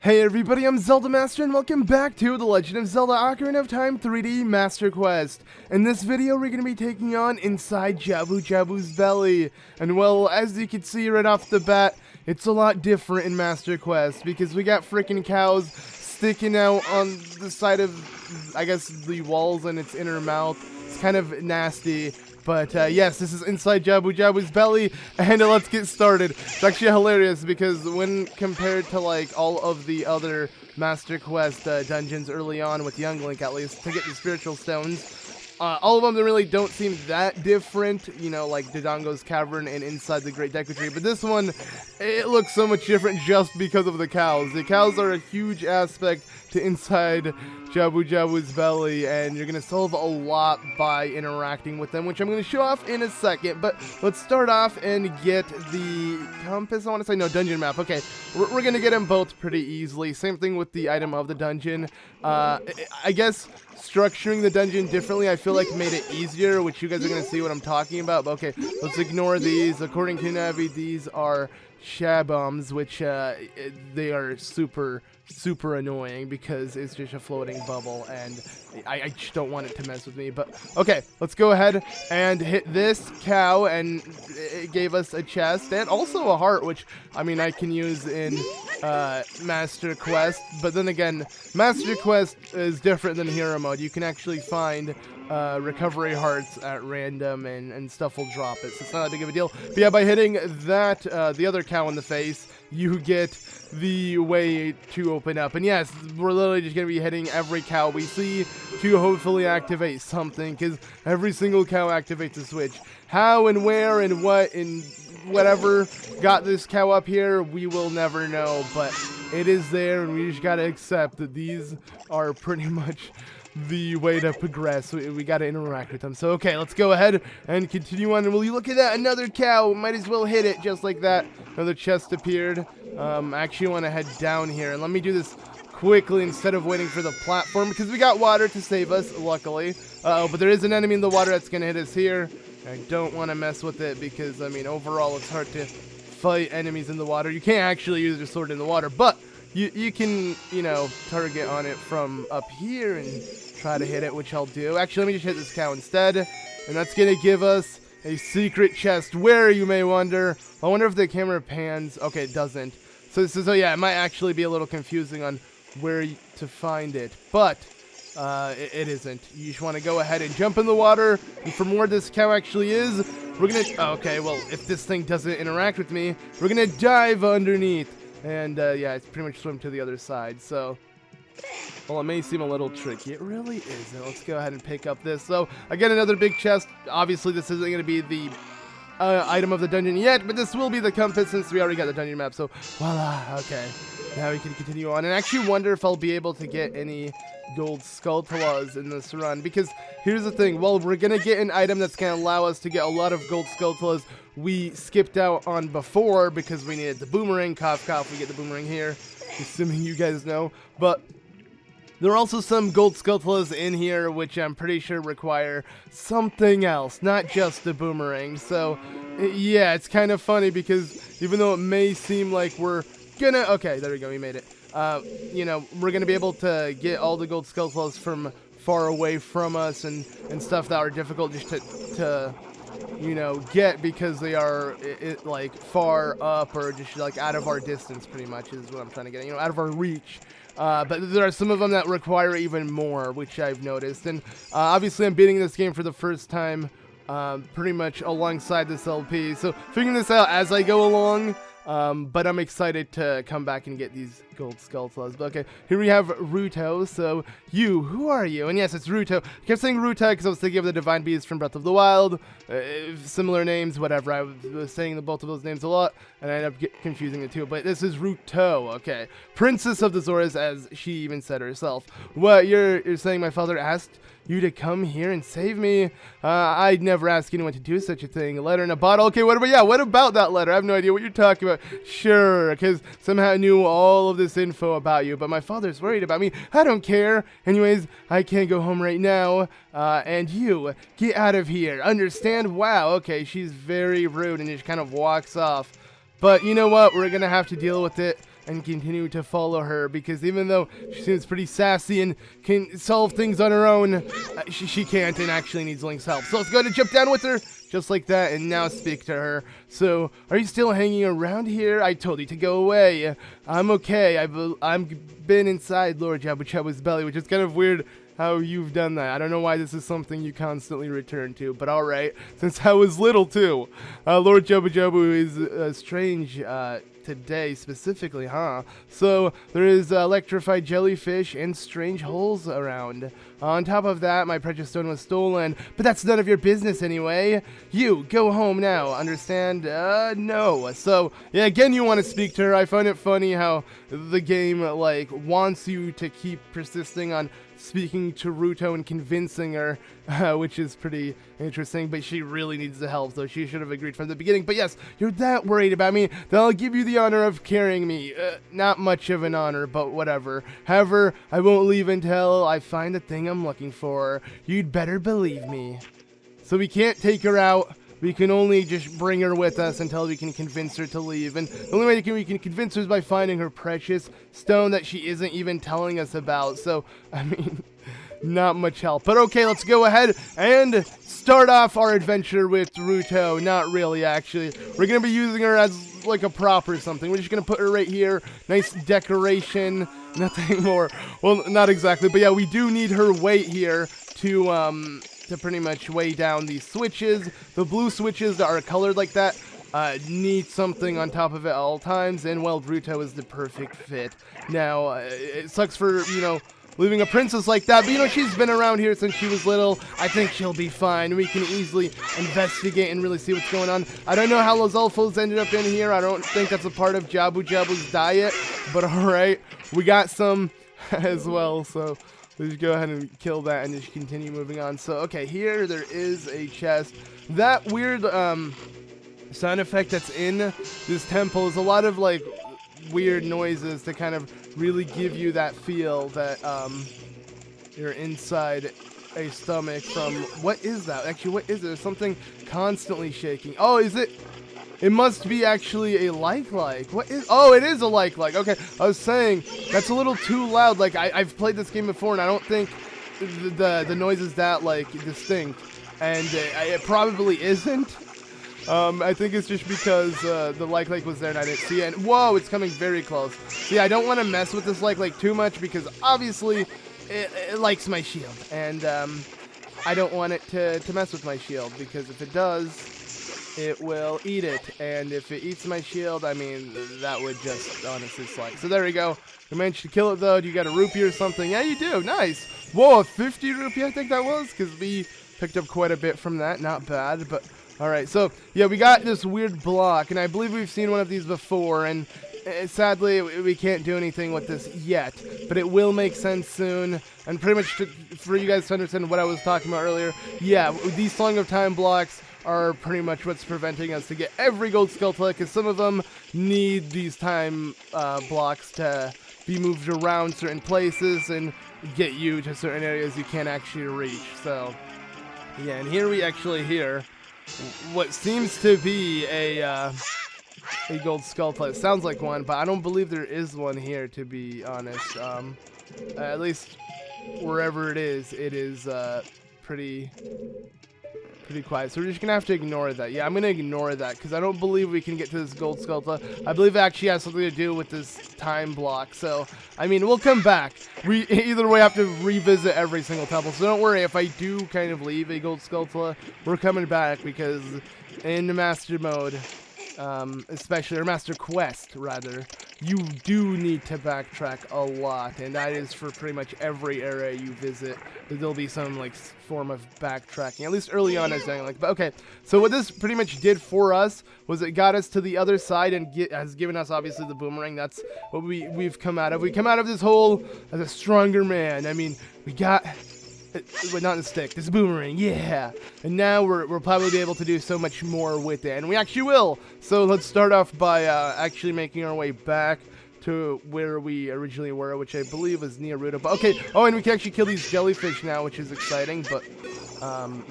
Hey everybody, I'm ZeldaMaster and welcome back to the Legend of Zelda Ocarina of Time 3D Master Quest. In this video, we're going to be taking on inside Jabu-Jabu's belly. And well, as you can see right off the bat, it's a lot different in Master Quest because we got freaking cows sticking out on the side of, I guess, the walls and its inner mouth. It's kind of nasty. But yes, this is inside Jabu-Jabu's belly, and let's get started. It's actually hilarious because when compared to like all of the other Master Quest dungeons early on with Young Link, at least, to get the spiritual stones, all of them really don't seem that different, you know, like Dodongo's Cavern and inside the Great Deku Tree. But this one, it looks so much different just because of the cows. The cows are a huge aspect to inside Jabu-Jabu's belly, and you're going to solve a lot by interacting with them, which I'm going to show off in a second. But let's start off and get the compass, I want to say, no, dungeon map. Okay, we're going to get them both pretty easily. Same thing with the item of the dungeon. I guess structuring the dungeon differently, I feel like made it easier, which you guys are going to see what I'm talking about. But okay, let's ignore these. According to Navi, these are Shaboms, which they are super annoying because it's just a floating bubble and I just don't want it to mess with me. But okay, let's go ahead and hit this cow, and it gave us a chest and also a heart, which I mean I can use in Master Quest. But then again, Master Quest is different than Hero Mode. You can actually find recovery hearts at random and stuff will drop it, so it's not that big of a deal. But yeah, by hitting that the other cow in the face, you get the way to open up. And yes, we're literally just going to be hitting every cow we see to hopefully activate something, because every single cow activates a switch. How and where and what and whatever got this cow up here, we will never know, but it is there, and we just got to accept that these are pretty much the way to progress. We got to interact with them. So okay, let's go ahead and continue on. And will you look at that? Another cow. Might as well hit it just like that. Another chest appeared. I actually want to head down here, and let me do this quickly instead of waiting for the platform, because we got water to save us, luckily. But there is an enemy in the water that's going to hit us here. I don't want to mess with it because, I mean, overall it's hard to fight enemies in the water. You can't actually use your sword in the water, but you can, you know, target on it from up here and try to hit it, which I'll do. Actually, let me just hit this cow instead, and that's going to give us a secret chest where, you may wonder. I wonder if the camera pans. Okay, it doesn't. So yeah, it might actually be a little confusing on where to find it, but it isn't. You just want to go ahead and jump in the water, and from where this cow actually is, we're going to... Okay, well, if this thing doesn't interact with me, we're going to dive underneath. And, yeah, it's pretty much swim to the other side, so... Well, it may seem a little tricky. It really isn't. Let's go ahead and pick up this. So, again, another big chest. Obviously, this isn't going to be the item of the dungeon yet, but this will be the compass since we already got the dungeon map. So, voila. Okay. Now we can continue on. And I actually wonder if I'll be able to get any Gold Skulltulas in this run. Because here's the thing. Well, we're going to get an item that's going to allow us to get a lot of Gold Skulltulas we skipped out on before because we needed the Boomerang. Cough, cough. We get the Boomerang here. Assuming you guys know. But there are also some Gold Skulltulas in here, which I'm pretty sure require something else, not just the Boomerang. So, yeah, it's kind of funny because even though it may seem like we're gonna... Okay, there we go, we made it. You know, we're gonna be able to get all the Gold Skulltulas from far away from us and stuff that are difficult just to you know, get because they are, like, far up or just, like, out of our distance, pretty much, is what I'm trying to get, you know, out of our reach. But there are some of them that require even more, which I've noticed. And obviously I'm beating this game for the first time pretty much alongside this LP. So figuring this out as I go along. But I'm excited to come back and get these Gold Skulltulas. But okay, here we have Ruto. So, who are you? And yes, it's Ruto. I kept saying Ruto because I was thinking of the Divine Beast from Breath of the Wild. Similar names, whatever. I was saying both of those names a lot, and I ended up confusing the two. But this is Ruto, okay. Princess of the Zoras, as she even said herself. What, you're saying my father asked you to come here and save me? I'd never ask anyone to do such a thing. A letter in a bottle. Okay, what about that letter? I have no idea what you're talking about. Sure, because somehow I knew all of this info about you, but my father's worried about me. I don't care. Anyways, I can't go home right now. And you, get out of here. Understand? Wow, okay, she's very rude and just kind of walks off. But you know what? We're going to have to deal with it. and continue to follow her, because even though she seems pretty sassy and can solve things on her own, she can't and actually needs Link's help. So let's go ahead and jump down with her, just like that, and now speak to her. So, are you still hanging around here? I told you to go away. I'm okay. I've been inside Lord Jabu-Jabu's belly, which is kind of weird how you've done that. I don't know why this is something you constantly return to, but alright, since I was little too. Lord Jabu-Jabu is strange today specifically, huh? So there is electrified jellyfish and strange holes around. On top of that, my precious stone was stolen, but that's none of your business anyway. You, go home now, understand? No. So, yeah, again, you want to speak to her. I find it funny how the game, like, wants you to keep persisting on speaking to Ruto and convincing her, which is pretty interesting, but she really needs the help, so she should have agreed from the beginning. But yes, you're that worried about me, then I'll give you the honor of carrying me. Not much of an honor, but whatever. However, I won't leave until I find the thing I'm looking for. You'd better believe me. So we can't take her out. We can only just bring her with us until we can convince her to leave. And the only way we can convince her is by finding her precious stone that she isn't even telling us about. So, I mean, not much help. But okay, let's go ahead and start off our adventure with Ruto. Not really, actually. We're going to be using her as like a prop or something. We're just going to put her right here. Nice decoration. Nothing more. Well, not exactly. But yeah, we do need her weight here to pretty much weigh down these switches. The blue switches that are colored like that need something on top of it at all times, and well, Ruto is the perfect fit. Now, it sucks for, you know, leaving a princess like that, but you know, she's been around here since she was little. I think she'll be fine. We can easily investigate and really see what's going on. I don't know how Los Elfos ended up in here. I don't think that's a part of Jabu-Jabu's diet, but alright, we got some as well, so let's go ahead and kill that and just continue moving on. So, okay, here there is a chest. That weird sound effect that's in this temple is a lot of, like, weird noises to kind of really give you that feel that you're inside a stomach from... What is that? Actually, what is it? There's something constantly shaking. Oh, is it... It must be actually a like. What is... Oh, it is a like. Okay, I was saying, that's a little too loud. Like, I've played this game before, and I don't think the noise is that, like, distinct. And it probably isn't. I think it's just because the like was there and I didn't see it. And, whoa, it's coming very close. See, I don't want to mess with this like too much because, obviously, it likes my shield. And I don't want it to mess with my shield because if it does... it will eat it, and if it eats my shield, I mean, that would just honestly suck. So there we go. We managed to kill it, though. Do you got a rupee or something? Yeah, you do. Nice. Whoa, a 50 rupee, I think that was, because we picked up quite a bit from that. Not bad, but all right. So, yeah, we got this weird block, and I believe we've seen one of these before, and sadly, we can't do anything with this yet, but it will make sense soon. And pretty much for you guys to understand what I was talking about earlier, yeah, these Song of Time blocks are pretty much what's preventing us to get every Gold Skulltula, because some of them need these time blocks to be moved around certain places and get you to certain areas you can't actually reach. So, yeah, and here we actually hear what seems to be a Gold Skulltula. It sounds like one, but I don't believe there is one here, to be honest. At least wherever it is pretty quiet, so we're just gonna have to ignore that. Yeah, I'm gonna ignore that because I don't believe we can get to this Gold Skulltula. I believe it actually has something to do with this time block. So, I mean, we'll come back. We either way have to revisit every single temple. So don't worry if I do kind of leave a Gold Skulltula. We're coming back because in the Master Mode, especially, or Master Quest rather, you do need to backtrack a lot, and that is for pretty much every area you visit. There'll be some like form of backtracking, at least early on, as saying like. But okay, so what this pretty much did for us was it got us to the other side and has given us obviously the boomerang. That's what we've come out of. We come out of this hole as a stronger man. I mean, we got. But not the stick, this boomerang, yeah. And now we're probably be able to do so much more with it, and we actually will. So let's start off by actually making our way back to where we originally were, which I believe was near Ruto. But okay, oh, and we can actually kill these jellyfish now, which is exciting, but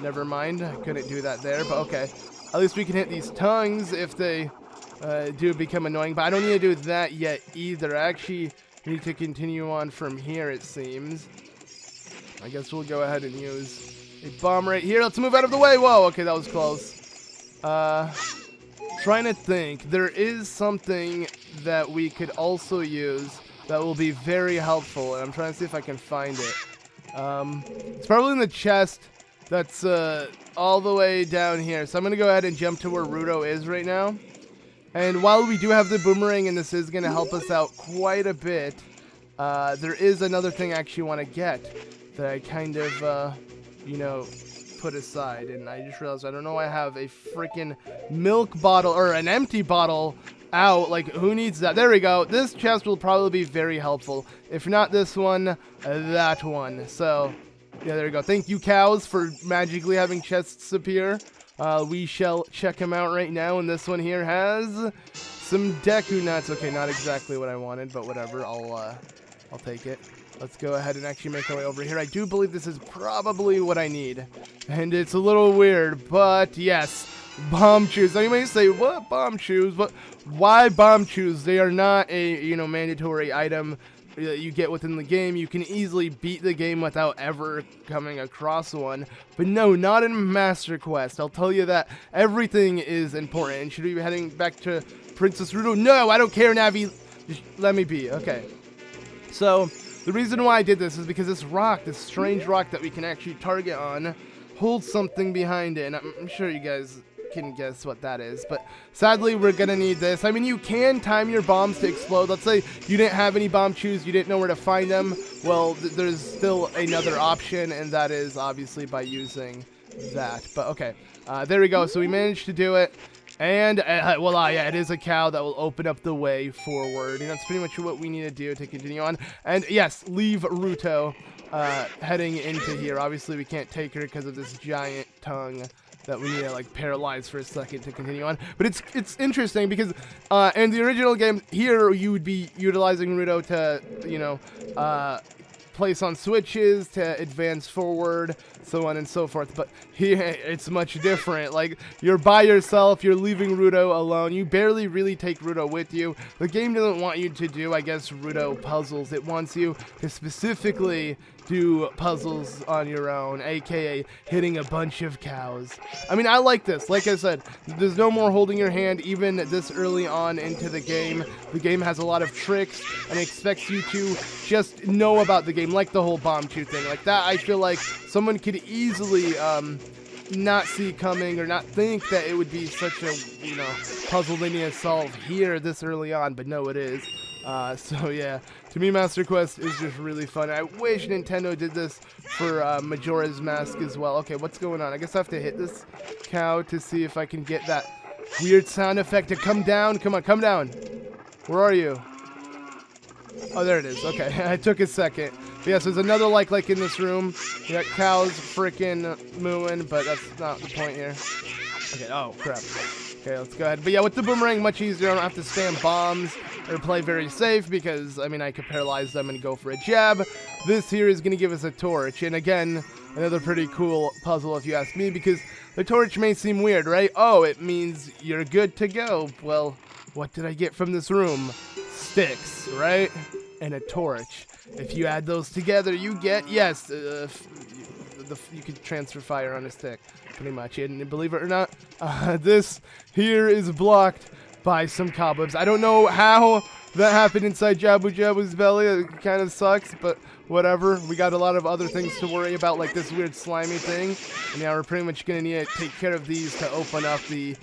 never mind. I couldn't do that there, but okay. At least we can hit these tongues if they do become annoying. But I don't need to do that yet either. I actually need to continue on from here, it seems. I guess we'll go ahead and use a bomb right here. Let's move out of the way. Whoa, okay, that was close. Trying to think. There is something that we could also use that will be very helpful, and I'm trying to see if I can find it. It's probably in the chest that's all the way down here. So I'm going to go ahead and jump to where Ruto is right now. And while we do have the boomerang, and this is going to help us out quite a bit, there is another thing I actually want to get that I kind of, you know, put aside. And I just realized I don't know I have a freaking milk bottle, or an empty bottle out. Like, who needs that? There we go. This chest will probably be very helpful. If not this one, that one. So, yeah, there we go. Thank you, cows, for magically having chests appear. We shall check them out right now. And this one here has some Deku nuts. Okay, not exactly what I wanted, but whatever. I'll take it. Let's go ahead and actually make our way over here. I do believe this is probably what I need. And it's a little weird, but yes. Bomb shoes. Now you may say, what bomb shoes? But why bomb shoes? They are not a, you know, mandatory item that you get within the game. You can easily beat the game without ever coming across one. But no, not in Master Quest. I'll tell you that everything is important. And should we be heading back to Princess Ruto? No, I don't care, Navi. Just let me be. Okay. So the reason why I did this is because this rock, this strange rock that we can actually target on, holds something behind it. And I'm sure you guys can guess what that is, but sadly we're gonna need this. I mean, you can time your bombs to explode. Let's say you didn't have any bomb shoes, you didn't know where to find them. Well, there's still another option, and that is obviously by using that. But okay, there we go. So we managed to do it, and voila, yeah, it is a cow that will open up the way forward, and that's pretty much what we need to do to continue on. And yes, leave Ruto heading into here. Obviously we can't take her because of this giant tongue that we need to like paralyze for a second to continue on. But it's interesting because in the original game here you would be utilizing Ruto to, you know, place on switches to advance forward, so on and so forth. But here it's much different. Like, you're by yourself, you're leaving Ruto alone, you barely really take Ruto with you. The game doesn't want you to do, I guess, Ruto puzzles. It wants you to specifically do puzzles on your own, aka hitting a bunch of cows. I mean, I like this. Like I said, there's no more holding your hand even this early on into the game. The game has a lot of tricks and expects you to just know about the game, like the whole bomb shoot thing. Like that, I feel like someone could easily not see coming or not think that it would be such a, you know, puzzle they need to solve here this early on, but no, it is. So yeah, to me, Master Quest is just really fun. I wish Nintendo did this for Majora's Mask as well. Okay, what's going on? I guess I have to hit this cow to see if I can get that weird sound effect to come down. Come on, come down. Where are you? Oh, there it is. Okay, it took a second. But yes, there's another like in this room. You got cows freaking mooing, but that's not the point here. Okay, oh, crap. Okay, let's go ahead. But yeah, with the boomerang, much easier. I don't have to spam bombs or play very safe because, I mean, I could paralyze them and go for a jab. This here is going to give us a torch. And again, another pretty cool puzzle if you ask me, because the torch may seem weird, right? Oh, it means you're good to go. Well, what did I get from this room? Sticks, right? And a torch. If you add those together, you get, yes, you could transfer fire on a stick, pretty much. And believe it or not, this here is blocked by some cobwebs. I don't know how that happened inside Jabu-Jabu's belly. It kind of sucks, but whatever. We got a lot of other things to worry about, like this weird slimy thing. And now we're pretty much going to need to take care of these to open up the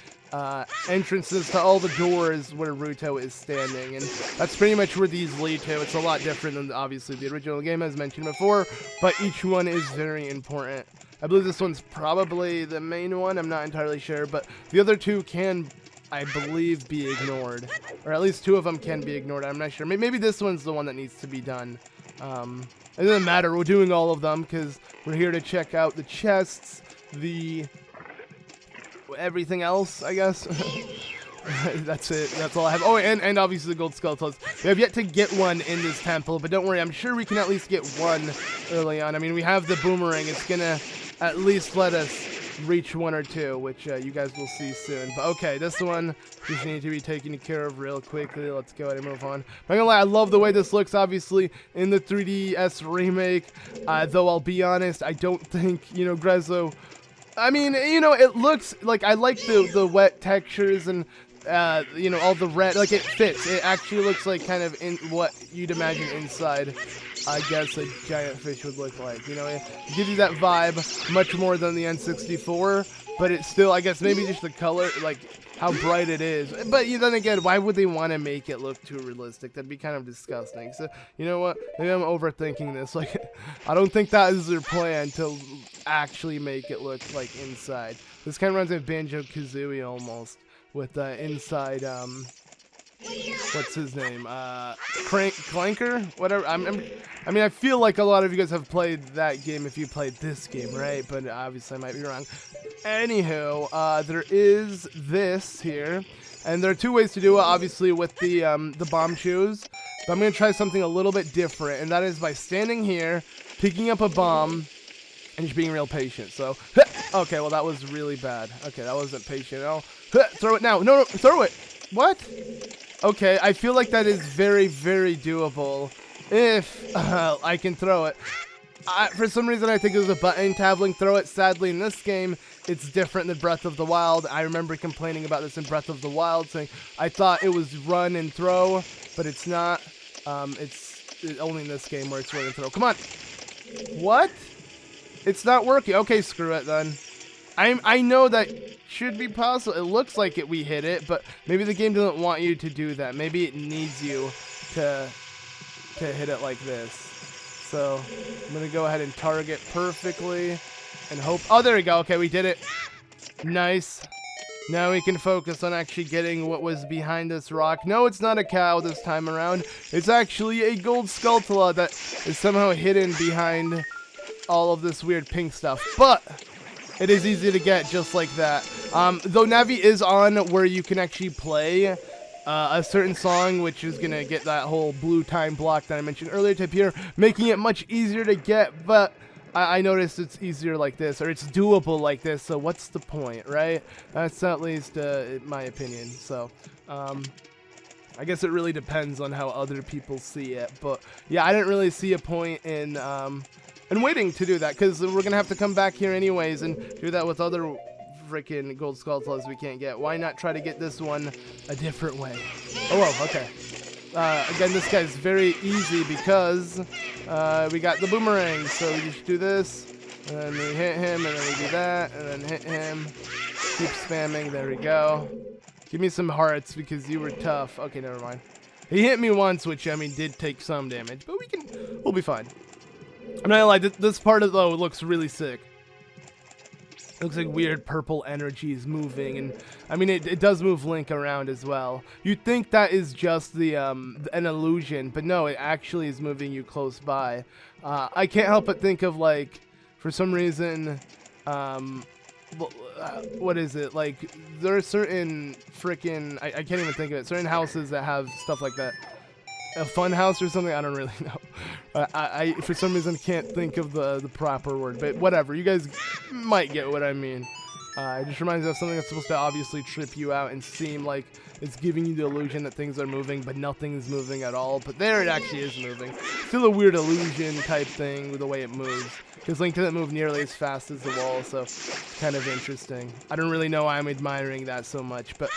entrances to all the doors where Ruto is standing, and that's pretty much where these lead to. It's a lot different than obviously the original game, as mentioned before, but each one is very important. I believe this one's probably the main one. I'm not entirely sure, but the other two can, I believe, be ignored, or at least two of them can be ignored. I'm not sure. Maybe this one's the one that needs to be done. It doesn't matter. We're doing all of them because we're here to check out the chests, the everything else, I guess. That's it. That's all I have. Oh, and obviously the Gold Skulltulas. We have yet to get one in this temple, but don't worry. I'm sure we can at least get one early on. I mean, we have the boomerang. It's gonna at least let us reach 1 or 2, which you guys will see soon. But okay, this one just needs to be taken care of real quickly. Let's go ahead and move on. I'm not gonna lie, I love the way this looks, obviously, in the 3DS remake. Though I'll be honest, I don't think, you know, Grezzo... I mean, you know, it looks like I like the wet textures and, you know, all the red. Like, it fits. It actually looks like kind of in what you'd imagine inside, I guess, a giant fish would look like. You know, it gives you that vibe much more than the N64, but it's still, I guess, maybe just the color, like, how bright it is. But then again, why would they want to make it look too realistic? That'd be kind of disgusting. So, you know what? Maybe I'm overthinking this. Like, I don't think that is their plan to actually make it look like inside. This kind of runs like Banjo-Kazooie almost, with inside, what's his name? Clanker? Whatever. I mean, I feel like a lot of you guys have played that game if you played this game, right? But obviously I might be wrong. Anywho, there is this here, and there are 2 ways to do it, obviously, with the bomb shoes. But I'm going to try something a little bit different, and that is by standing here, picking up a bomb, and just being real patient. So, okay, well, that was really bad. Okay, that wasn't patient at all. Throw it now. No, throw it. What? Okay, I feel like that is very, very doable if I can throw it. For some reason, I think it was a button tabling throw it. Sadly, in this game, it's different than Breath of the Wild. I remember complaining about this in Breath of the Wild, saying I thought it was run and throw, but it's not. It's only in this game where it's run and throw. Come on. What? It's not working. Okay, screw it then. I know that should be possible. It looks like we hit it, but maybe the game doesn't want you to do that. Maybe it needs you to hit it like this. So I'm gonna go ahead and target perfectly and hope. Oh, there we go. Okay, we did it. Nice. Now we can focus on actually getting what was behind this rock. No, it's not a cow this time around. It's actually a Gold Skulltula that is somehow hidden behind all of this weird pink stuff. But it is easy to get just like that. Though Navi is on where you can actually play a certain song, which is going to get that whole blue time block that I mentioned earlier to appear, making it much easier to get, but I noticed it's easier like this, or it's doable like this, so what's the point, right? That's at least my opinion. So, I guess it really depends on how other people see it, but yeah, I didn't really see a point in waiting to do that, because we're going to have to come back here anyways and do that with other freaking Gold Skulltulas we can't get. Why not try to get this one a different way? Oh, well, okay. Again, this guy's very easy because we got the boomerang, so we just do this, and then we hit him, and then we do that, and then hit him. Keep spamming, there we go. Give me some hearts because you were tough. Okay, never mind. He hit me once, which, I mean, did take some damage, but we'll be fine. I'm not gonna lie, this part of though looks really sick. It looks like weird purple energy is moving, and I mean it does move Link around as well. You'd think that is just the an illusion, but no, it actually is moving you close by. I can't help but think of, like, for some reason, what is it? Like, there are certain freaking I can't even think of it. Certain houses that have stuff like that. A fun house or something? I don't really know. I for some reason can't think of the proper word, but whatever. You guys might get what I mean. It just reminds me of something that's supposed to obviously trip you out and seem like it's giving you the illusion that things are moving, but nothing is moving at all. But there it actually is moving. Still a weird illusion type thing with the way it moves, because Link doesn't move nearly as fast as the wall, so it's kind of interesting. I don't really know why I'm admiring that so much, but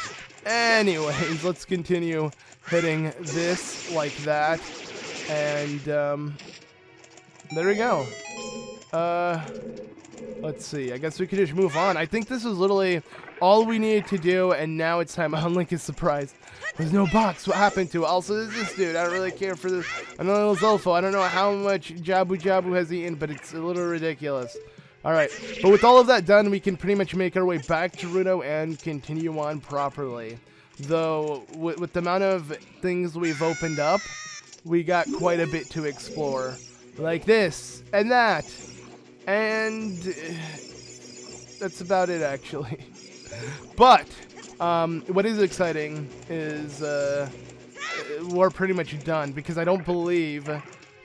anyways, let's continue hitting this like that, and there we go. Let's see, I guess we could just move on. I think this was literally all we needed to do, and now it's time. Link is surprised. There's no box. What happened to it? Also, there's this dude. I don't really care for this. Another little Zolfo. I don't know how much Jabu-Jabu has eaten, but it's a little ridiculous. Alright, but with all of that done, we can pretty much make our way back to Ruto and continue on properly. Though, with the amount of things we've opened up, we got quite a bit to explore. Like this, and that, and that's about it, actually. But, what is exciting is, we're pretty much done, because I don't believe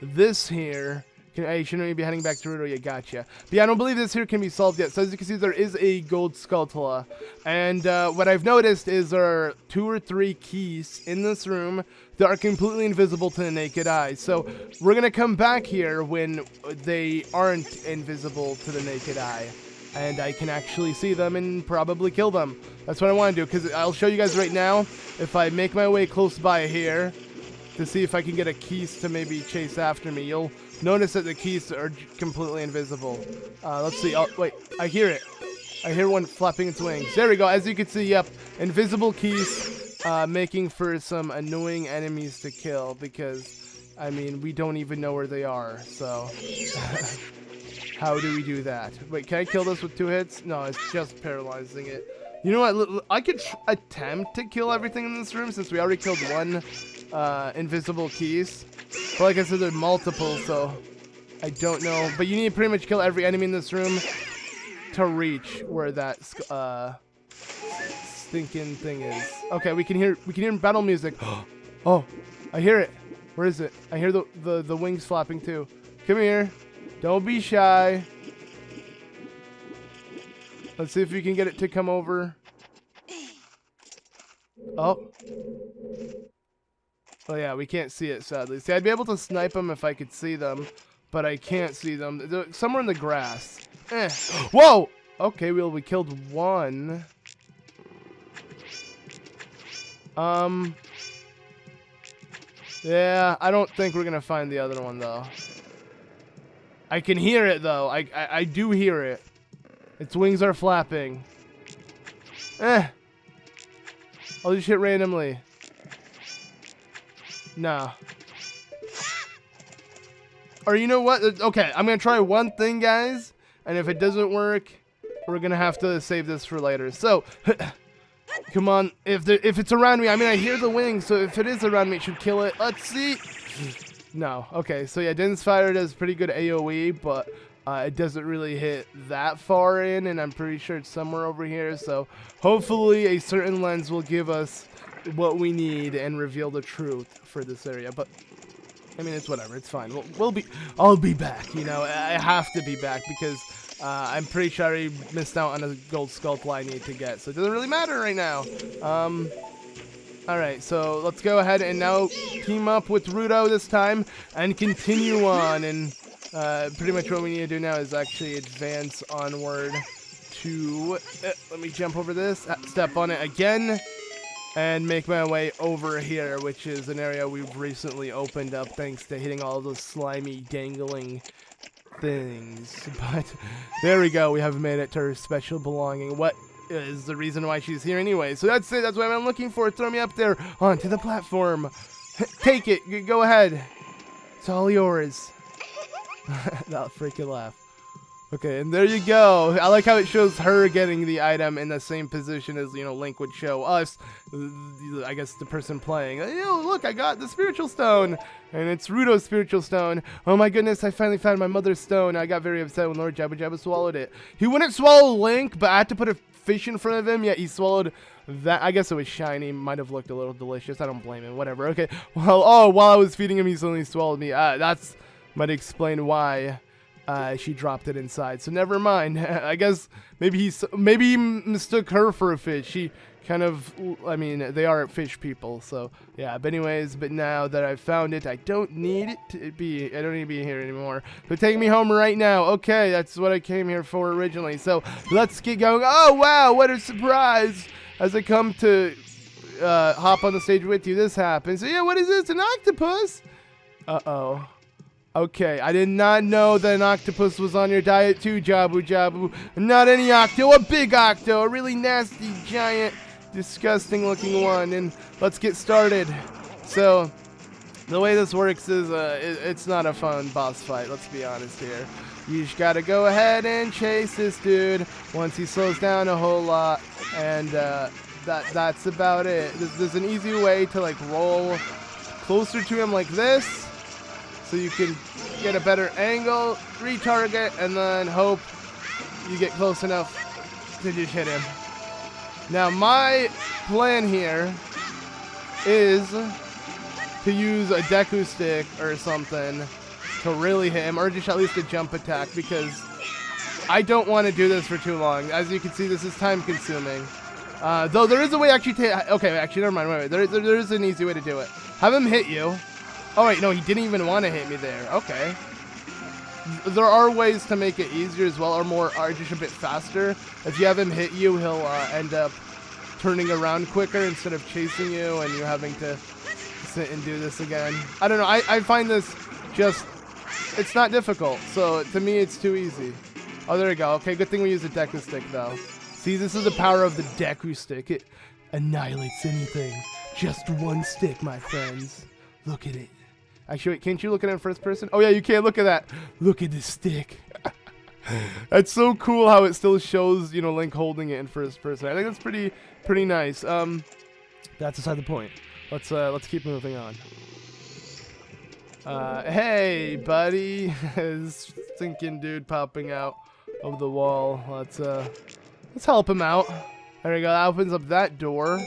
this here Shouldn't we be heading back to Ruto? Yeah, gotcha. But yeah, I don't believe this here can be solved yet. So as you can see, there is a Gold Skulltula. And what I've noticed is there are 2 or 3 keys in this room that are completely invisible to the naked eye. So we're going to come back here when they aren't invisible to the naked eye. And I can actually see them and probably kill them. That's what I want to do, because I'll show you guys right now. If I make my way close by here to see if I can get a keys to maybe chase after me, you'll notice that the keys are completely invisible. Let's see. Oh, wait. I hear it. I hear one flapping its wings. There we go. As you can see, yep. Invisible keys making for some annoying enemies to kill because, I mean, we don't even know where they are. So, how do we do that? Wait, can I kill this with 2 hits? No, it's just paralyzing it. You know what? I could attempt to kill everything in this room since we already killed 1 invisible keys. But like I said, there are multiple, so I don't know. But you need to pretty much kill every enemy in this room to reach where that stinking thing is. Okay, we can hear battle music. Oh, I hear it. Where is it? I hear the wings flapping too. Come here. Don't be shy. Let's see if we can get it to come over. Oh. Oh yeah, we can't see it, sadly. See, I'd be able to snipe them if I could see them, but I can't see them. They're somewhere in the grass. Whoa! Okay, well, we killed 1. Yeah, I don't think we're gonna find the other one, though. I can hear it, though. I do hear it. Its wings are flapping. I'll just hit randomly. Nah. Or you know what? Okay, I'm gonna try one thing, guys. And if it doesn't work, we're gonna have to save this for later. So, come on. If it's around me, I mean, I hear the wings. So if it is around me, it should kill it. Let's see. No. Okay, so yeah, Din's Fire does pretty good AoE, but it doesn't really hit that far in. And I'm pretty sure it's somewhere over here. So hopefully a certain lens will give us what we need and reveal the truth for this area. But I mean, it's whatever, it's fine. I'll be back, you know. I have to be back because I'm pretty sure I missed out on a Gold Skulltula I need to get, so it doesn't really matter right now. Alright, so let's go ahead and now team up with Ruto this time and continue on. And pretty much what we need to do now is actually advance onward to let me jump over this, step on it again, and make my way over here, which is an area we've recently opened up thanks to hitting all those slimy, dangling things. But there we go. We have made it to her special belonging. What is the reason why she's here anyway? So that's it. That's what I'm looking for. Throw me up there onto the platform. Take it. Go ahead. It's all yours. That freaking laugh. Okay, and there you go. I like how it shows her getting the item in the same position as, you know, Link would show us, I guess, the person playing. Yo, look, I got the spiritual stone, and it's Ruto's spiritual stone. Oh my goodness, I finally found my mother's stone. I got very upset when Lord Jabu-Jabu swallowed it. He wouldn't swallow Link, but I had to put a fish in front of him, yet he swallowed that. I guess it was shiny, might have looked a little delicious. I don't blame him, whatever. Okay, well, while I was feeding him, he suddenly swallowed me. That's might explain why she dropped it inside. So never mind. I guess maybe he mistook her for a fish. She kind of, I mean, they are fish people. So yeah. But anyways, but now that I've found it, I don't need it to be. I don't need to be here anymore. So take me home right now. Okay, that's what I came here for originally. So let's get going. Oh wow, what a surprise! As I come to hop on the stage with you, this happens. So yeah, what is this? An octopus? Uh-oh. Okay, I did not know that an octopus was on your diet too, Jabu-Jabu. Not any Octo, a big Octo, a really nasty, giant, disgusting looking one. And let's get started. So, the way this works is, it's not a fun boss fight, let's be honest here. You just gotta go ahead and chase this dude once he slows down a whole lot. And that's about it. There's an easy way to like roll closer to him like this, so you can get a better angle, retarget, and then hope you get close enough to just hit him. Now my plan here is to use a Deku stick or something to really hit him, or just at least a jump attack, because I don't want to do this for too long. As you can see, this is time consuming. Though there is a way actually to... Okay, actually, never mind. Wait. There is an easy way to do it. Have him hit you. Oh, wait, no, he didn't even want to hit me there. Okay. There are ways to make it easier as well, or just a bit faster. If you have him hit you, he'll end up turning around quicker instead of chasing you, and you're having to sit and do this again. I don't know. I find this just... It's not difficult, so to me, it's too easy. Oh, there we go. Okay, good thing we use a Deku Stick, though. See, this is the power of the Deku Stick. It annihilates anything. Just one stick, my friends. Look at it. Actually, wait, can't you look at it in first person? Oh, yeah, you can. Look at that. Look at this stick. That's so cool how it still shows, you know, Link holding it in first person. I think that's pretty nice. That's aside the point. Let's keep moving on. Hey, buddy. This stinking dude popping out of the wall. Let's help him out. There we go. That opens up that door.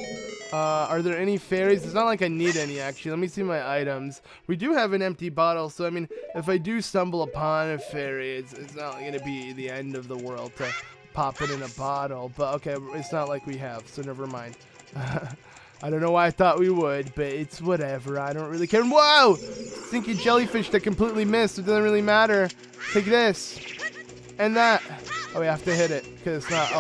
Are there any fairies? It's not like I need any, actually. Let me see my items. We do have an empty bottle, so I mean, if I do stumble upon a fairy, it's not going to be the end of the world to pop it in a bottle. But okay, it's not like we have, so never mind. I don't know why I thought we would, but it's whatever. I don't really care. Whoa! Stinky jellyfish that completely missed. It doesn't really matter. Take this. And that. Oh, we have to hit it, because it's not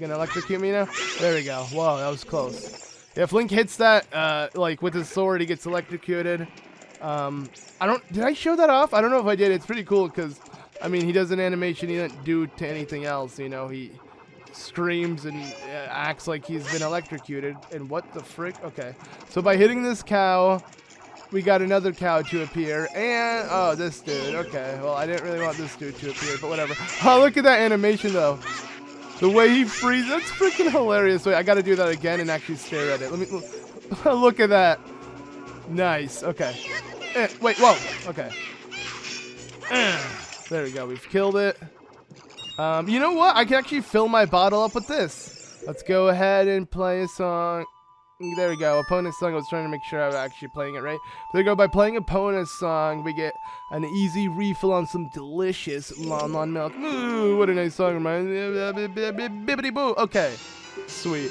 gonna electrocute me now. There we go. Whoa, that was close. Yeah, if Link hits that, like, with his sword, he gets electrocuted. Did I show that off? I don't know if I did. It's pretty cool, because, I mean, he does an animation he doesn't do to anything else, you know. He screams and acts like he's been electrocuted. And what the frick? Okay. So by hitting this cow, we got another cow to appear. And, oh, this dude. Okay. Well, I didn't really want this dude to appear, but whatever. Oh, look at that animation, though. The way he freezes. That's freaking hilarious. Wait, I got to do that again and actually stare at it. Let me look at that. Nice. Okay. Wait, whoa. Okay. There we go. We've killed it. You know what? I can actually fill my bottle up with this. Let's go ahead and play a song. There we go. Opponent's song. I was trying to make sure I was actually playing it right. There we go. By playing opponent's song, we get an easy refill on some delicious Lon milk. Ooh, what a nice song. Reminds me of Bibbidi Boo. Okay. Sweet.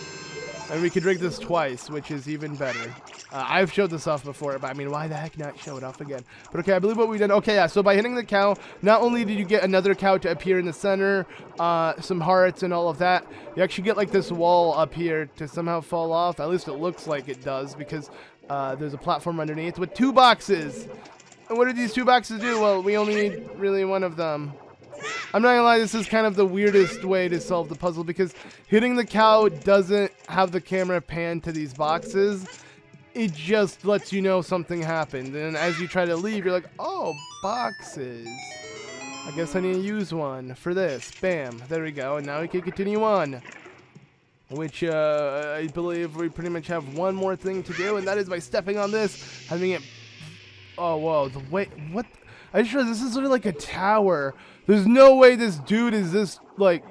And we can drink this twice, which is even better. I've showed this off before, but I mean, why the heck not show it off again? But okay, I believe what we did. Okay, yeah, so by hitting the cow, not only did you get another cow to appear in the center, some hearts and all of that, you actually get like this wall up here to somehow fall off. At least it looks like it does, because there's a platform underneath with 2 boxes. And what do these 2 boxes do? Well, we only need really one of them. I'm not gonna lie, this is kind of the weirdest way to solve the puzzle, because hitting the cow doesn't have the camera pan to these boxes. It just lets you know something happened. And as you try to leave, you're like, oh, boxes. I guess I need to use one for this. Bam. There we go. And now we can continue on. Which, I believe we pretty much have one more thing to do. And that is by stepping on this, having it... Oh, whoa. The way... What? I just realized this is sort of like a tower. There's no way this dude is this, like...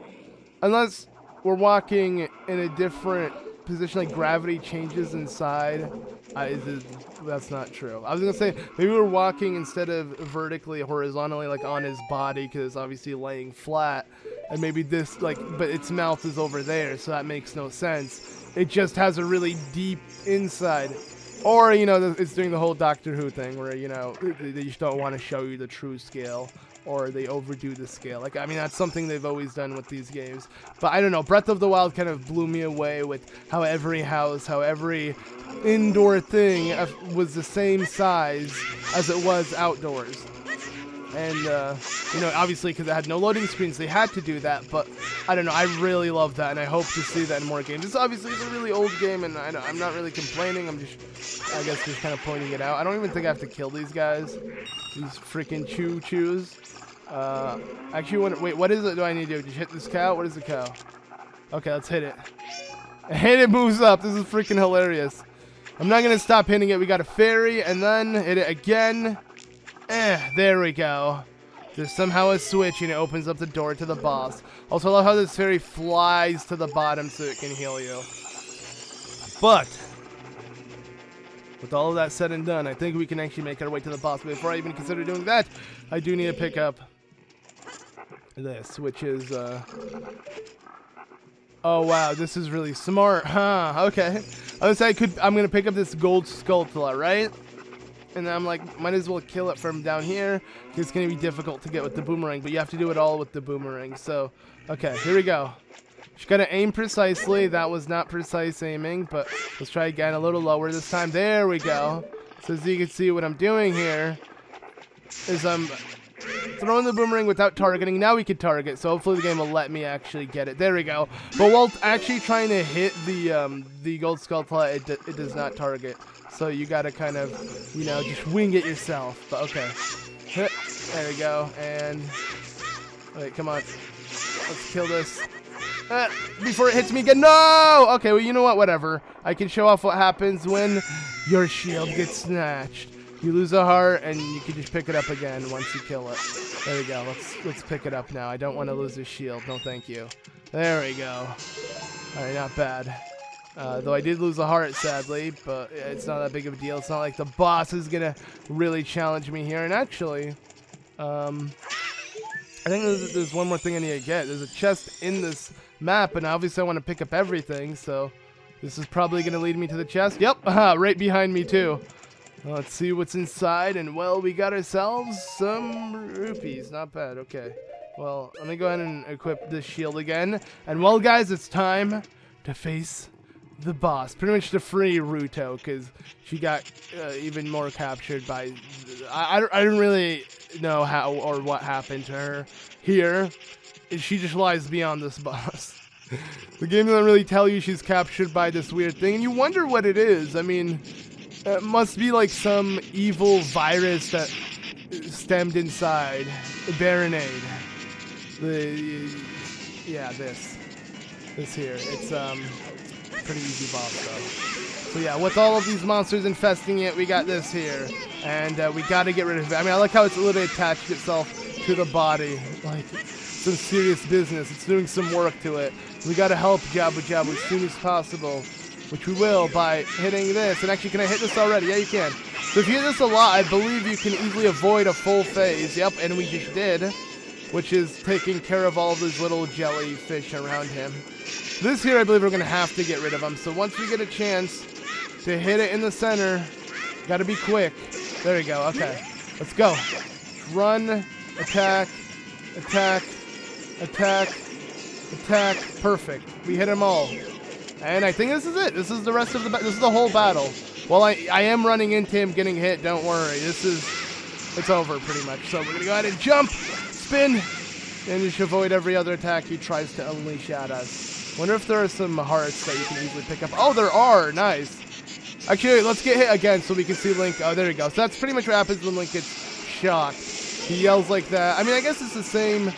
Unless we're walking in a different position, like gravity changes inside. That's not true. I was gonna say maybe we're walking instead of vertically, horizontally, like on his body, because it's obviously laying flat, and maybe this, like, but its mouth is over there, so that makes no sense. It just has a really deep inside. Or, you know, it's doing the whole Doctor Who thing where, you know, they just don't want to show you the true scale, or they overdo the scale. Like, I mean, that's something they've always done with these games. But I don't know, Breath of the Wild kind of blew me away with how every house, how every indoor thing was the same size as it was outdoors. And, you know, obviously because it had no loading screens, they had to do that. But, I don't know, I really love that, and I hope to see that in more games. This obviously is a really old game, and I'm not really complaining. I'm just, I guess, just kind of pointing it out. I don't even think I have to kill these guys. These freaking choo-choos. Actually, wait, what is it do I need to do? Just hit this cow? What is the cow? Okay, let's hit it. And it moves up. This is freaking hilarious. I'm not going to stop hitting it. We got a fairy, and then hit it again. There we go. There's somehow a switch, and it opens up the door to the boss. Also, I love how this fairy flies to the bottom so it can heal you. But with all of that said and done, I think we can actually make our way to the boss. But before I even consider doing that, I do need to pick up this, which is, oh wow, this is really smart, huh? Okay. I was saying I'm gonna pick up this Gold Skulltula, right? And I'm like, might as well kill it from down here. It's gonna be difficult to get with the Boomerang, but you have to do it all with the Boomerang. So, okay, here we go. Just gotta aim precisely. That was not precise aiming, but let's try again a little lower this time. There we go. So as you can see, what I'm doing here is I'm throwing the Boomerang without targeting. Now we can target, so hopefully the game will let me actually get it. There we go. But while actually trying to hit the Gold Skulltula, it does not target. So you gotta kind of, you know, just wing it yourself. But okay. There we go. And wait, come on. Let's kill this. Before it hits me again. No! Okay, well, you know what? Whatever. I can show off what happens when your shield gets snatched. You lose a heart, and you can just pick it up again once you kill it. There we go. Let's pick it up now. I don't want to lose this shield. No, thank you. There we go. All right, not bad. Though I did lose a heart, sadly, but it's not that big of a deal. It's not like the boss is going to really challenge me here. And actually, I think there's one more thing I need to get. There's a chest in this map, and obviously I want to pick up everything, so this is probably going to lead me to the chest. Yep, right behind me, too. Let's see what's inside, and, well, we got ourselves some rupees. Not bad, okay. Well, let me go ahead and equip this shield again. And, well, guys, it's time to face the boss. Pretty much to free Ruto, because she got even more captured by... I don't really know how or what happened to her here. She just lies beyond this boss. The game doesn't really tell you she's captured by this weird thing, and you wonder what it is. I mean, it must be like some evil virus that stemmed inside. Barinade. Yeah, this here. It's pretty easy boss though. So yeah, with all of these monsters infesting it, we got this here, and we got to get rid of it. I mean, I like how it's literally attached itself to the body, like some serious business. It's doing some work to it. We got to help Jabu-Jabu as soon as possible, which we will by hitting this. And actually, can I hit this already? Yeah, you can. So if you hit this a lot, I believe you can easily avoid a full phase. Yep, and we just did, which is taking care of all of those little jellyfish around him. This here, I believe we're going to have to get rid of him. So once we get a chance to hit it in the center, got to be quick. There we go. Okay, let's go. Run, attack, attack, attack, attack. Perfect. We hit them all. And I think this is it. This is the rest of the this is the whole battle. Well, I am running into him getting hit. Don't worry. It's over pretty much. So we're going to go ahead and jump, spin, and just avoid every other attack he tries to unleash at us. Wonder if there are some hearts that you can easily pick up. Oh, there are. Nice. Actually, let's get hit again so we can see Link. Oh, there we go. So that's pretty much what happens when Link gets shocked. He yells like that. I mean, I guess it's the same.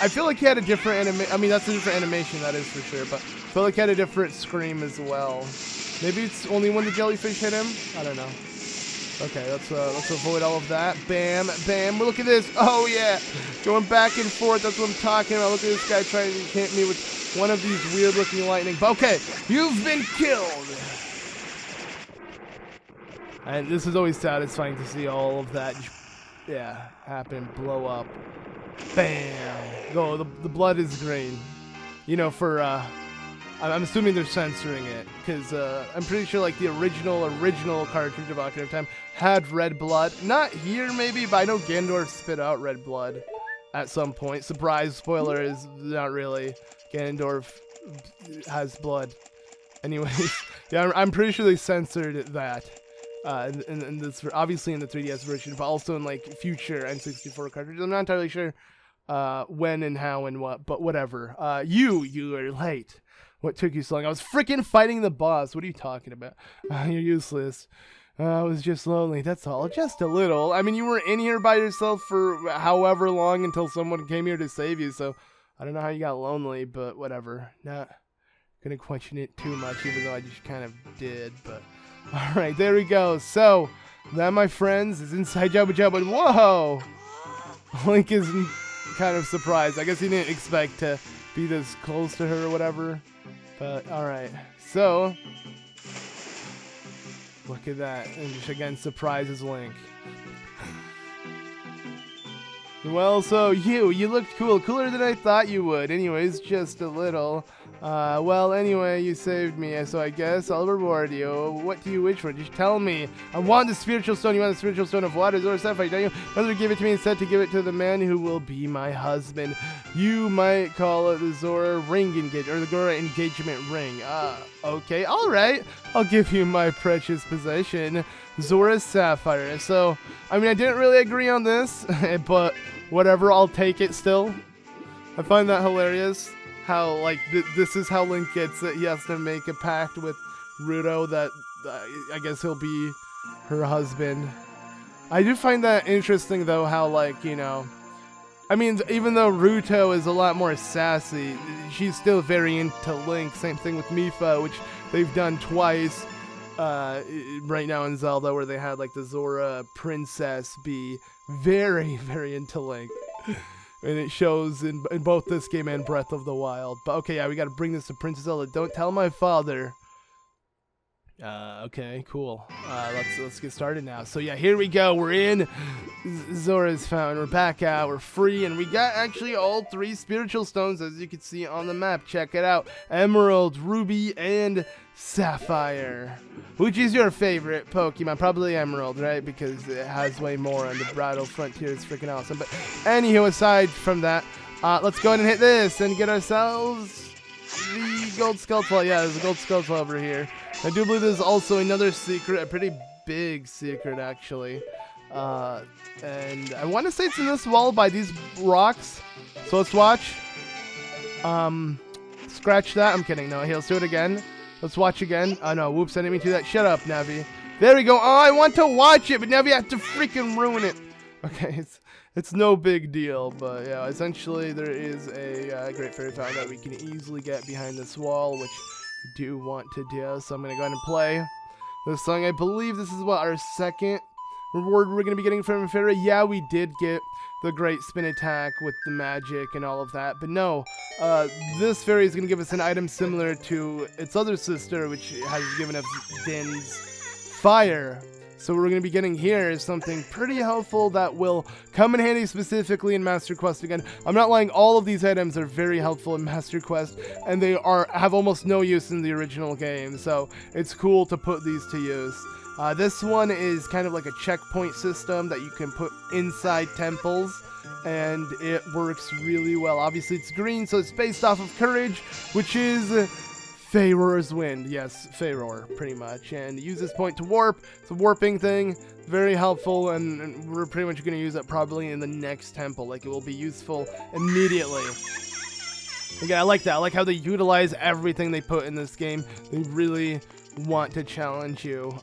I feel like he had a different I mean, that's a different animation, that is for sure. But I feel like he had a different scream as well. Maybe it's only when the jellyfish hit him. I don't know. Okay, let's avoid all of that. Bam, bam. Look at this. Oh yeah, going back and forth. That's what I'm talking about. Look at this guy trying to hit me with one of these weird-looking lightning. But okay, you've been killed. And this is always satisfying to see all of that, yeah, happen, blow up. Bam. Oh, the blood is green. You know, for I'm assuming they're censoring it, because I'm pretty sure like the original cartridge of Ocarina of Time had red blood. Not here maybe, but I know Ganondorf spit out red blood at some point. Surprise, spoiler is not really. Ganondorf has blood. Anyways, yeah, I'm pretty sure they censored that. In this, obviously in the 3DS version, but also in like future N64 cartridges. I'm not entirely sure when and how and what, but whatever. You are late. What took you so long? I was freaking fighting the boss. What are you talking about? You're useless. I was just lonely. That's all. Just a little. I mean, you were in here by yourself for however long until someone came here to save you. So I don't know how you got lonely, but whatever. Not gonna question it too much, even though I just kind of did. But all right, there we go. So that, my friends, is inside Jabu-Jabu. And whoa! Link is kind of surprised. I guess he didn't expect to be this close to her or whatever. But, alright. So, Look at that. And just again surprises Link. Well, so you looked cool. Cooler than I thought you would. Anyways, just a little. Well, anyway, you saved me, so I guess I'll reward you. What do you wish for? Just tell me. I want the spiritual stone. You want the spiritual stone of water, Zora Sapphire, don't you? Mother give it to me instead to give it to the man who will be my husband. You might call it the Zora ring engagement, or the Zora engagement ring. Okay, alright. I'll give you my precious possession, Zora Sapphire. So, I mean, I didn't really agree on this, but whatever, I'll take it still. I find that hilarious. How, like, this is how Link gets it. He has to make a pact with Ruto that I guess he'll be her husband. I do find that interesting, though, how, like, you know, I mean, even though Ruto is a lot more sassy, she's still very into Link. Same thing with Mipha, which they've done twice right now in Zelda, where they had, like, the Zora princess be very, very into Link. And it shows in both this game and Breath of the Wild. But okay, yeah, we gotta bring this to Princess Zelda. Don't tell my father. Okay, cool. Let's get started now. So yeah, here we go. We're in Zora's Fountain. We're back out. We're free, and we got actually all 3 spiritual stones, as you can see on the map. Check it out: Emerald, Ruby, and Sapphire. Which is your favorite Pokemon? Probably Emerald, right? Because it has way more on the Bridal Frontier. It's freaking awesome. But anywho, aside from that, let's go ahead and hit this and get ourselves the Gold Skulltulas. Yeah, there's a Gold Skulltula over here. I do believe there's also another secret, a pretty big secret, actually. And I want to say it's in this wall by these rocks. So let's watch. Scratch that. I'm kidding. No, let's do it again. Let's watch again. Oh, no. Whoops, I didn't mean to do that. Shut up, Navi. There we go. Oh, I want to watch it, but Navi has to freaking ruin it. Okay, it's no big deal, but yeah, essentially there is a Great Fairy Fountain that we can easily get behind this wall, which I do want to do. So I'm going to go ahead and play this song. I believe this is what, our second reward we're going to be getting from Fairy. Yeah, we did get the great spin attack with the magic and all of that, but no, this fairy is going to give us an item similar to its other sister, which has given us Din's Fire. So what we're going to be getting here is something pretty helpful that will come in handy specifically in Master Quest again. I'm not lying, all of these items are very helpful in Master Quest, and they have almost no use in the original game, so it's cool to put these to use. This one is kind of like a checkpoint system that you can put inside temples, and it works really well. Obviously it's green, so it's based off of Courage, which is Farore's Wind. Yes, Farore, pretty much. And use this point to warp. It's a warping thing. Very helpful, and we're pretty much going to use it probably in the next temple. Like, it will be useful immediately. Again, I like that. I like how they utilize everything they put in this game. They really want to challenge you.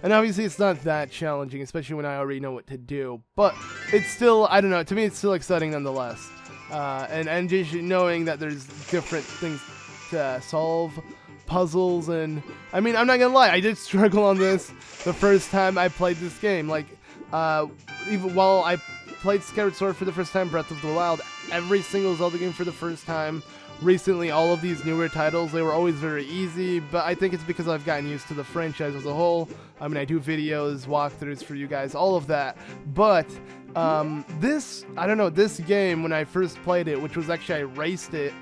And obviously it's not that challenging, especially when I already know what to do. But it's still, I don't know, to me it's still exciting nonetheless. And just knowing that there's different things to solve, puzzles, and I mean, I'm not gonna lie, I did struggle on this the first time I played this game. Like, even while I played Skyward Sword for the first time, Breath of the Wild, every single Zelda game for the first time, recently, all of these newer titles, they were always very easy, but I think it's because I've gotten used to the franchise as a whole. I mean, I do videos, walkthroughs for you guys, all of that, but this, I don't know, this game, when I first played it, which was actually, I raced it,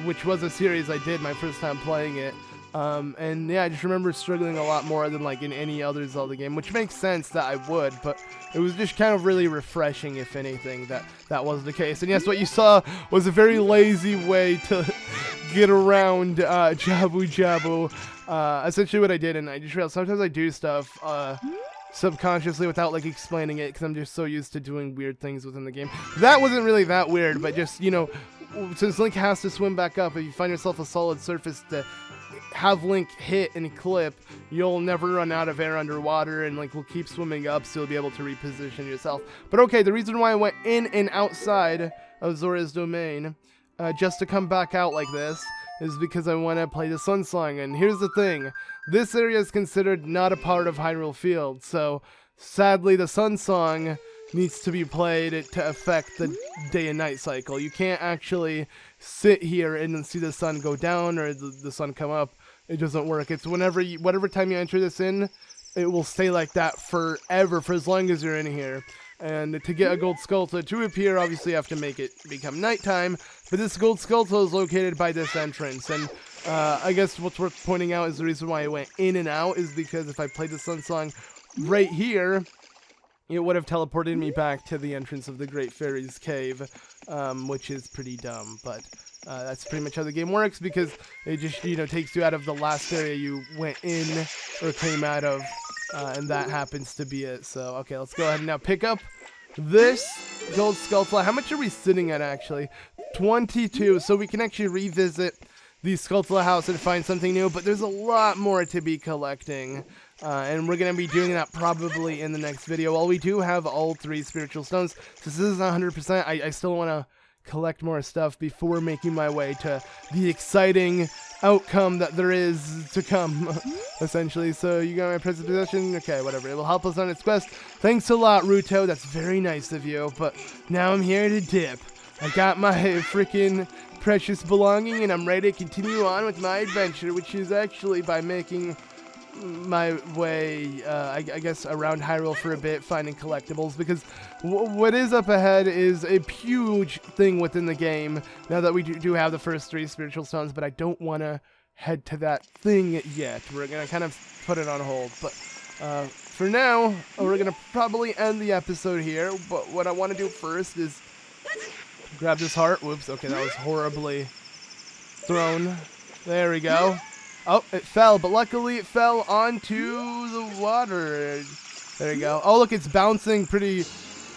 which was a series I did my first time playing it, and yeah, I just remember struggling a lot more than like in any other Zelda game, which makes sense that I would, but it was just kind of really refreshing, if anything, that was the case. And yes, what you saw was a very lazy way to get around Jabu-Jabu. Essentially what I did, and I just realized sometimes I do stuff subconsciously without like explaining it, because I'm just so used to doing weird things within the game. That wasn't really that weird, but just, you know, since Link has to swim back up, if you find yourself a solid surface to have Link hit and clip, you'll never run out of air underwater, and Link will keep swimming up, so you'll be able to reposition yourself. But okay, the reason why I went in and outside of Zora's domain, just to come back out like this, is because I want to play the Sun Song. And here's the thing, this area is considered not a part of Hyrule Field, so sadly the Sun Song needs to be played to affect the day and night cycle. You can't actually sit here and then see the sun go down or the sun come up it doesn't work. It's whatever time you enter this in, it will stay like that forever, for as long as you're in here. And to get a Gold Skulltula to appear, obviously you have to make it become nighttime. But this Gold Skulltula is located by this entrance. And I guess what's worth pointing out is the reason why I went in and out is because if I played the Sun Song right here, it would have teleported me back to the entrance of the Great Fairy's Cave, which is pretty dumb. But that's pretty much how the game works, because it just, takes you out of the last area you went in or came out of. And that happens to be it. So, okay, let's go ahead and now pick up this Gold Skulltula. How much are we sitting at, actually? 22. So we can actually revisit the Skulltula house and find something new. But there's a lot more to be collecting. And we're going to be doing that probably in the next video. While we do have all 3 spiritual stones, this isn't 100%. I still want to collect more stuff before making my way to the exciting outcome that there is to come, essentially. So you got my present possession? Okay, whatever. It will help us on its quest. Thanks a lot, Ruto. That's very nice of you. But now I'm here to dip. I got my freaking precious belonging, and I'm ready to continue on with my adventure, which is actually by making my way, I guess, around Hyrule for a bit, finding collectibles, because what is up ahead is a huge thing within the game, now that we do have the first 3 spiritual stones, but I don't want to head to that thing yet. We're going to kind of put it on hold, but for now, we're going to probably end the episode here, but what I want to do first is grab this heart. Whoops, okay, that was horribly thrown. There we go. Oh, it fell, but luckily it fell onto the water. There we go. Oh, look, it's bouncing pretty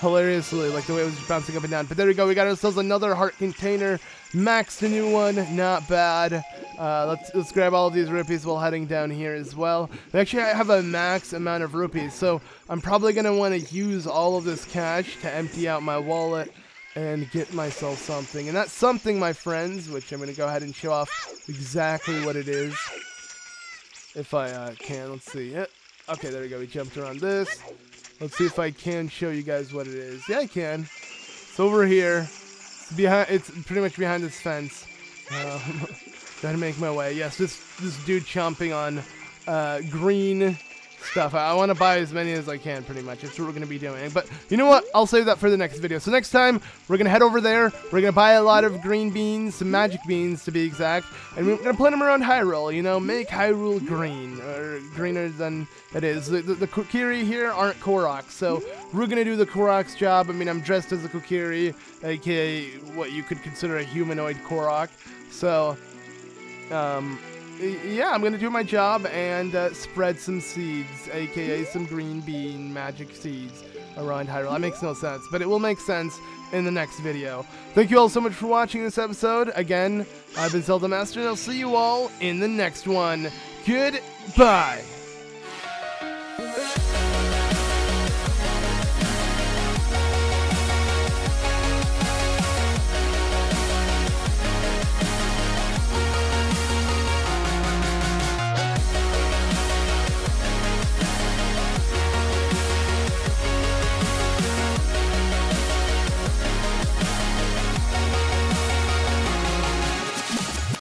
hilariously, like the way it was bouncing up and down. But there we go. We got ourselves another heart container. Maxed a new one. Not bad. Let's grab all of these rupees while heading down here as well. Actually, I have a max amount of rupees, so I'm probably going to want to use all of this cash to empty out my wallet and get myself something. And that's something, my friends, which I'm going to go ahead and show off exactly what it is. If I can. Let's see. Yeah. Okay, there we go. We jumped around this. Let's see if I can show you guys what it is. Yeah, I can. It's over here. It's pretty much behind this fence. Trying to make my way. Yes, this dude chomping on green stuff. I want to buy as many as I can, pretty much. That's what we're going to be doing. But you know what? I'll save that for the next video. So next time, we're going to head over there. We're going to buy a lot of green beans, some magic beans to be exact. And we're going to plant them around Hyrule, make Hyrule green, or greener than it is. The Kokiri here aren't Koroks, so we're going to do the Korok's job. I mean, I'm dressed as a Kokiri, aka what you could consider a humanoid Korok. So, yeah, I'm going to do my job and spread some seeds, aka some green bean magic seeds around Hyrule. That makes no sense, but it will make sense in the next video. Thank you all so much for watching this episode. Again, I've been ZeldaMaster, and I'll see you all in the next one. Goodbye!